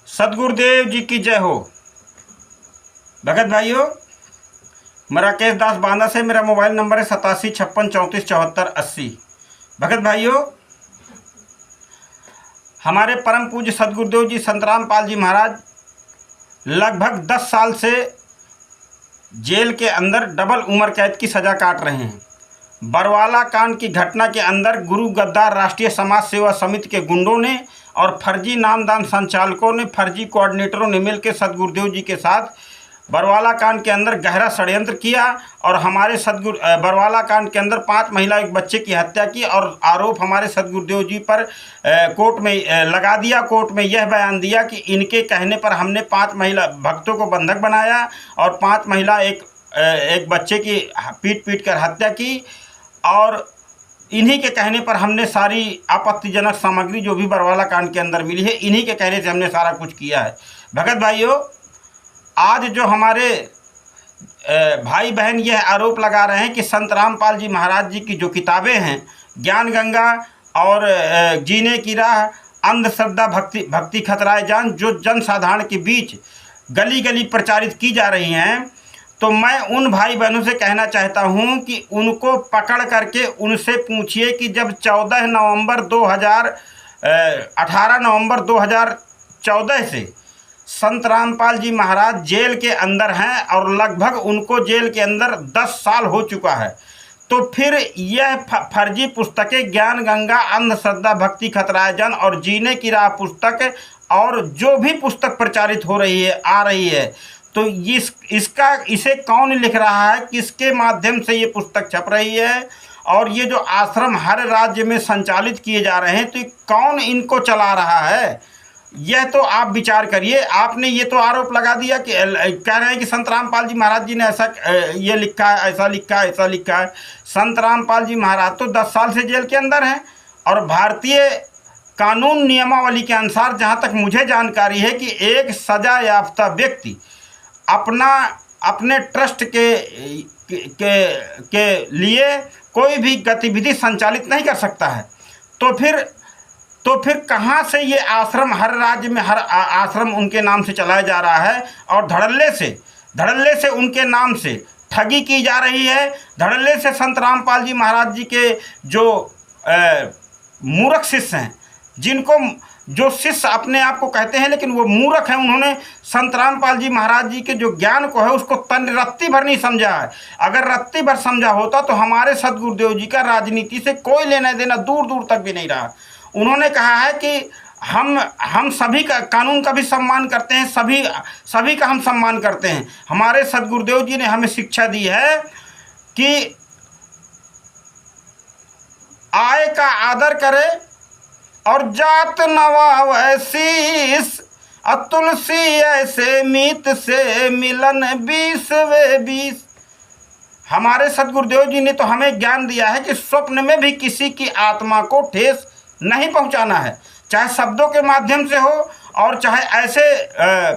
सदगुरुदेव जी की जय हो। भगत भाइयों, मैं राकेश दास बांदा से, मेरा मोबाइल नंबर है 8756347480। भगत भाइयों, हमारे परम पूज्य सदगुरुदेव जी संत रामपाल जी महाराज लगभग 10 साल से जेल के अंदर डबल उम्र कैद की सज़ा काट रहे हैं। बरवाला कांड की घटना के अंदर गुरु गद्दार राष्ट्रीय समाज सेवा समिति के गुंडों ने और फर्जी नामदान संचालकों ने, फर्जी कोऑर्डिनेटरों ने मिलकर सदगुरुदेव जी के साथ बरवाला कांड के अंदर गहरा षड्यंत्र किया और हमारे बरवाला कांड के अंदर 5 महिला एक बच्चे की हत्या की और आरोप हमारे सदगुरुदेव जी पर कोर्ट में लगा दिया। कोर्ट में यह बयान दिया कि इनके कहने पर हमने 5 महिला भक्तों को बंधक बनाया और 5 महिला एक बच्चे की पीट कर हत्या की और इन्हीं के कहने पर हमने सारी आपत्तिजनक सामग्री जो भी बरवाला कांड के अंदर मिली है, इन्हीं के कहने से हमने सारा कुछ किया है। भगत भाइयों, आज जो हमारे भाई बहन यह आरोप लगा रहे हैं कि संत रामपाल जी महाराज जी की जो किताबें हैं, ज्ञान गंगा और जीने की राह, अंधश्रद्धा भक्ति खतराए जान, जो जनसाधारण के बीच गली गली प्रचारित की जा रही हैं, तो मैं उन भाई बहनों से कहना चाहता हूं कि उनको पकड़ करके उनसे पूछिए कि जब 18 नवंबर 2014 से संत रामपाल जी महाराज जेल के अंदर हैं और लगभग उनको जेल के अंदर 10 साल हो चुका है, तो फिर यह फर्जी पुस्तकें ज्ञान गंगा, अंधश्रद्धा भक्ति खतराए जन और जीने की राह पुस्तक और जो भी पुस्तक प्रचारित हो रही है, आ रही है, तो इसे कौन लिख रहा है, किसके माध्यम से ये पुस्तक छप रही है और ये जो आश्रम हर राज्य में संचालित किए जा रहे हैं, तो कौन इनको चला रहा है, यह तो आप विचार करिए। आपने ये तो आरोप लगा दिया कि कह रहे हैं कि संत रामपाल जी महाराज जी ने ऐसा ये लिखा है, ऐसा लिखा है, ऐसा लिखा है। संत रामपाल जी महाराज तो 10 साल से जेल के अंदर हैं और भारतीय कानून नियमावली के अनुसार जहाँ तक मुझे जानकारी है कि एक सजा याफ्ता व्यक्ति अपने ट्रस्ट के लिए कोई भी गतिविधि संचालित नहीं कर सकता है। तो फिर कहाँ से ये आश्रम हर राज्य में हर आश्रम उनके नाम से चलाया जा रहा है और धड़ल्ले से उनके नाम से ठगी की जा रही है। धड़ल्ले से संत रामपाल जी महाराज जी के जो मूर्ख शिष्य हैं, जो शिष्य अपने आप को कहते हैं लेकिन वो मूर्ख हैं, उन्होंने संत रामपाल जी महाराज जी के जो ज्ञान को है उसको रत्ती भर नहीं समझा है। अगर रत्ती भर समझा होता तो हमारे सदगुरुदेव जी का राजनीति से कोई लेना देना दूर दूर तक भी नहीं रहा। उन्होंने कहा है कि हम सभी का कानून का भी सम्मान करते हैं, सभी का हम सम्मान करते हैं। हमारे सदगुरुदेव जी ने हमें शिक्षा दी है कि आय का आदर करे और जात नवावे शीस, तुलसी ऐसे मीत से मिलन 20 हमारे सदगुरुदेव जी ने तो हमें ज्ञान दिया है कि स्वप्न में भी किसी की आत्मा को ठेस नहीं पहुंचाना है, चाहे शब्दों के माध्यम से हो और चाहे ऐसे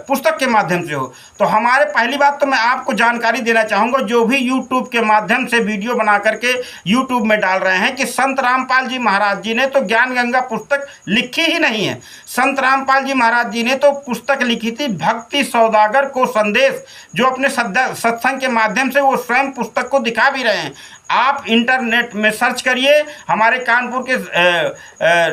पुस्तक के माध्यम से हो। तो हमारे पहली बात तो मैं आपको जानकारी देना चाहूँगा, जो भी यूट्यूब के माध्यम से वीडियो बना करके यूट्यूब में डाल रहे हैं, कि संत रामपाल जी महाराज जी ने तो ज्ञान गंगा पुस्तक लिखी ही नहीं है। संत रामपाल जी महाराज जी ने तो पुस्तक लिखी थी भक्ति सौदागर को संदेश, जो अपने सत्संग के माध्यम से वो स्वयं पुस्तक को दिखा भी रहे हैं। आप इंटरनेट में सर्च करिए, हमारे कानपुर के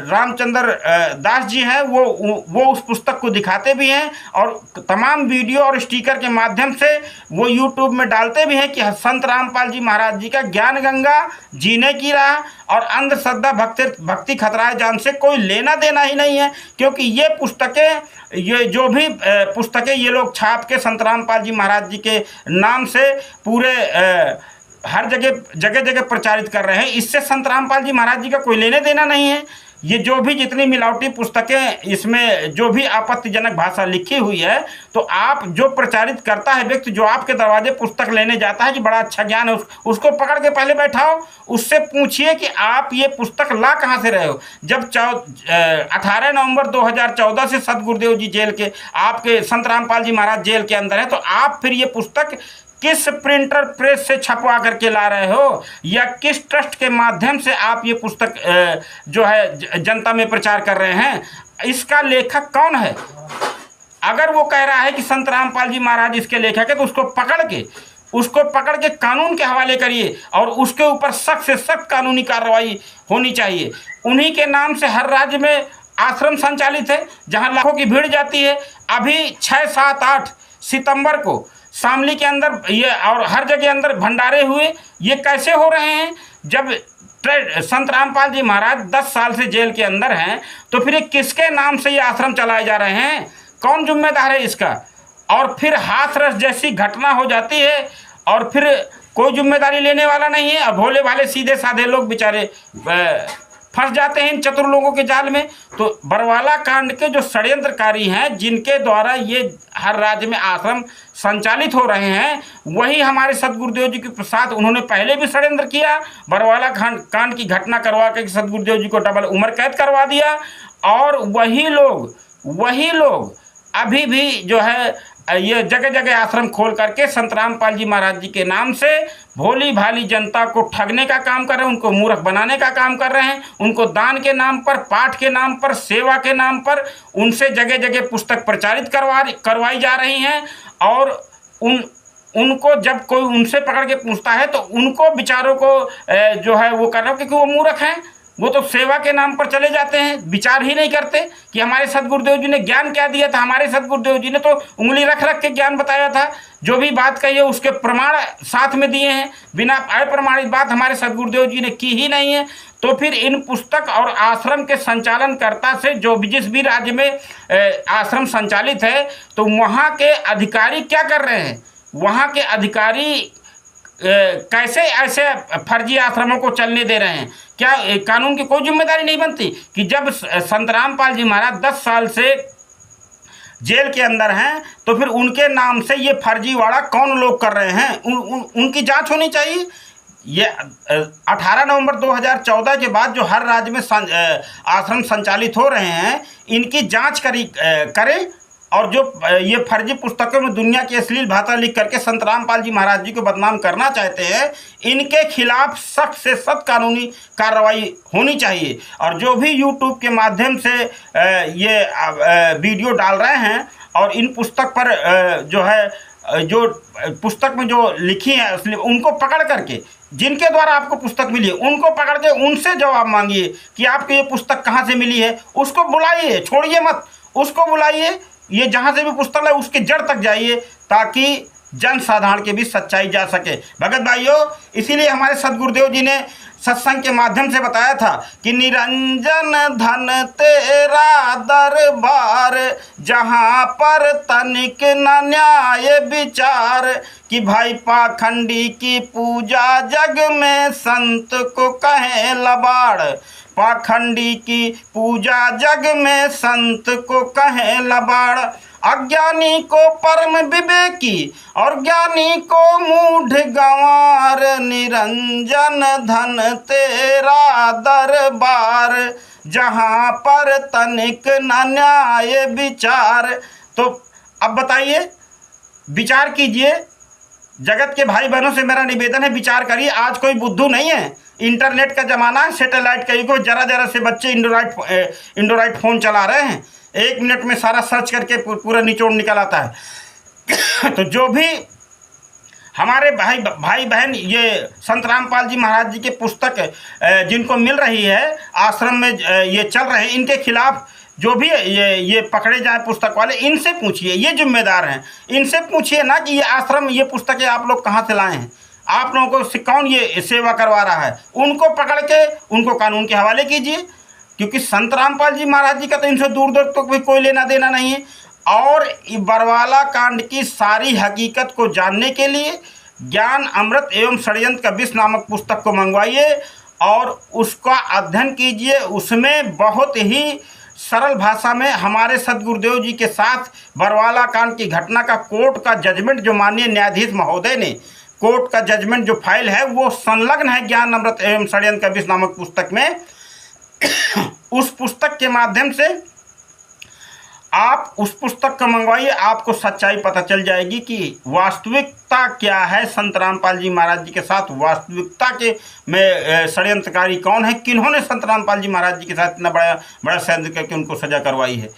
रामचंद्र दास जी हैं, वो उस पुस्तक को दिखाते भी हैं और तमाम वीडियो और स्टिकर के माध्यम से वो यूट्यूब में डालते भी हैं कि संत रामपाल जी महाराज जी का ज्ञान गंगा, जीने की राह और अंधश्रद्धा भक्ति खतराए जान से कोई लेना देना ही नहीं है। क्योंकि ये पुस्तकें, ये जो भी पुस्तकें ये लोग छाप के संत रामपाल जी महाराज जी के नाम से पूरे हर जगह प्रचारित कर रहे हैं, इससे संत रामपाल जी महाराज जी का कोई लेने देना नहीं है। ये जो भी जितनी मिलावटी पुस्तकें, इसमें जो भी आपत्तिजनक भाषा लिखी हुई है, तो आप जो प्रचारित करता है व्यक्ति, जो आपके दरवाजे पुस्तक लेने जाता है कि बड़ा अच्छा ज्ञान है, उसको पकड़ के पहले बैठाओ, उससे पूछिए कि आप ये पुस्तक ला कहाँ से रहे हो। जब 18 नवंबर 2014 से सदगुरुदेव जी जेल के, आपके संत रामपाल जी महाराज जेल के अंदर है, तो आप फिर ये पुस्तक किस प्रिंटर प्रेस से छपवा करके ला रहे हो या किस ट्रस्ट के माध्यम से आप ये पुस्तक जो है जनता में प्रचार कर रहे हैं, इसका लेखक कौन है? अगर वो कह रहा है कि संत रामपाल जी महाराज इसके लेखक है तो उसको पकड़ के कानून के हवाले करिए और उसके ऊपर सख्त से सख्त कानूनी कार्रवाई होनी चाहिए। उन्हीं के नाम से हर राज्य में आश्रम संचालित है जहां लाखों की भीड़ जाती है। अभी 6, 7, 8 सितंबर को शामली के अंदर ये और हर जगह अंदर भंडारे हुए। ये कैसे हो रहे हैं? जब संत रामपाल जी महाराज 10 साल से जेल के अंदर हैं तो फिर ये किसके नाम से ये आश्रम चलाए जा रहे हैं? कौन जिम्मेदार है इसका? और फिर हाथरस जैसी घटना हो जाती है और फिर कोई जिम्मेदारी लेने वाला नहीं है और भोले भाले सीधे साधे लोग बेचारे फंस जाते हैं इन चतुर लोगों के जाल में। तो बरवाला कांड के जो षड्यंत्रकारी हैं जिनके द्वारा ये हर राज्य में आश्रम संचालित हो रहे हैं, वही हमारे सदगुरुदेव जी के साथ उन्होंने पहले भी षड्यंत्र किया। बरवाला कांड की घटना करवा के सदगुरुदेव जी को डबल उम्र कैद करवा दिया। और वही लोग अभी भी जो है ये जगह जगह आश्रम खोल करके संत रामपाल जी महाराज जी के नाम से भोली भाली जनता को ठगने का काम कर रहे हैं, उनको मूर्ख बनाने का काम कर रहे हैं। उनको दान के नाम पर, पाठ के नाम पर, सेवा के नाम पर उनसे जगह जगह पुस्तक प्रचारित करवाई जा रही हैं। और उनको जब कोई उनसे पकड़ के पूछता है तो उनको बेचारों को जो है वो कर रहा है, क्योंकि वो मूर्ख हैं। वो तो सेवा के नाम पर चले जाते हैं, विचार ही नहीं करते कि हमारे सदगुरुदेव जी ने ज्ञान क्या दिया था। हमारे सदगुरुदेव जी ने तो उंगली रख रख के ज्ञान बताया था। जो भी बात कही है उसके प्रमाण साथ में दिए हैं। बिना अप्रमाणित बात हमारे सदगुरुदेव जी ने की ही नहीं है। तो फिर इन पुस्तक और आश्रम के संचालनकर्ता से जो भी जिस भी राज्य में आश्रम संचालित है तो वहाँ के अधिकारी क्या कर रहे हैं? वहाँ के अधिकारी कैसे ऐसे फर्जी आश्रमों को चलने दे रहे हैं? क्या कानून की कोई जिम्मेदारी नहीं बनती कि जब संत रामपाल जी महाराज 10 साल से जेल के अंदर हैं तो फिर उनके नाम से ये फर्जीवाड़ा कौन लोग कर रहे हैं? उनकी जांच होनी चाहिए। ये 18 नवंबर 2014 के बाद जो हर राज्य में आश्रम संचालित हो रहे हैं इनकी जांच करें। और जो ये फर्जी पुस्तकों में दुनिया की अश्लील भाषा लिख करके संत रामपाल जी महाराज जी को बदनाम करना चाहते हैं, इनके खिलाफ सख्त से सख्त कानूनी कार्रवाई होनी चाहिए। और जो भी यूट्यूब के माध्यम से ये वीडियो डाल रहे हैं और इन पुस्तक पर जो है जो पुस्तक में जो लिखी है उनको पकड़ करके, जिनके द्वारा आपको पुस्तक मिली है उनको पकड़ के उनसे जवाब मांगिए कि आपको ये पुस्तक कहाँ से मिली है। उसको बुलाइए, छोड़िए मत, उसको बुलाइए। ये जहाँ से भी पुस्तक है उसके जड़ तक जाइए ताकि जन साधारण के भी सच्चाई जा सके। भगत भाइयों, इसीलिए हमारे सदगुरुदेव जी ने सत्संग के माध्यम से बताया था कि निरंजन धन तेरा दरबार, जहाँ पर तनिक न न्याय विचार, कि भाई पाखंडी की पूजा जग में संत को कहे लबाड़, पाखंडी की पूजा जग में संत को कहे लबाड़। अज्ञानी को परम विवेकी और ज्ञानी को मूढ़ गंवार, निरंजन धन तेरा दरबार, जहाँ पर तनिक न न्याय विचार। तो अब बताइए, विचार कीजिए। जगत के भाई बहनों से मेरा निवेदन है, विचार करिए। आज कोई बुद्धू नहीं है, इंटरनेट का ज़माना है, सैटेलाइट का युग, जरा से बच्चे एंड्रॉइड फ़ोन चला रहे हैं। 1 मिनट में सारा सर्च करके पूरा निचोड़ निकल आता है। तो जो भी हमारे भाई बहन ये संत रामपाल जी महाराज जी के पुस्तक जिनको मिल रही है आश्रम में ये चल रहे हैं, इनके खिलाफ जो भी ये पकड़े जाए पुस्तक वाले, इनसे पूछिए, ये जिम्मेदार हैं। इनसे पूछिए ना कि ये आश्रम, ये पुस्तकें आप लोग कहाँ से लाए हैं, आप लोगों को कौन ये सेवा करवा रहा है। उनको पकड़ के उनको कानून के हवाले कीजिए, क्योंकि संत रामपाल जी महाराज जी का तो इनसे दूर दूर तक कोई लेना देना नहीं है। और बरवाला कांड की सारी हकीकत को जानने के लिए ज्ञान अमृत एवं षड्यंत्र का विष नामक पुस्तक को मंगवाइए और उसका अध्ययन कीजिए। उसमें बहुत ही सरल भाषा में हमारे सदगुरुदेव जी के साथ बरवाला कांड की घटना का कोर्ट का जजमेंट, जो माननीय न्यायाधीश महोदय ने कोर्ट का जजमेंट जो फाइल है वो संलग्न है ज्ञान अमृत एवं षड्यंत्र का विष नामक पुस्तक में। उस पुस्तक के माध्यम से आप उस पुस्तक को मंगवाइए, आपको सच्चाई पता चल जाएगी कि वास्तविकता क्या है। संत रामपाल जी महाराज जी के साथ वास्तविकता के में षड्यंत्रकारी कौन है, किन्होंने संत रामपाल जी महाराज जी के साथ इतना बड़ा षड्यंत्र करके उनको सजा करवाई है।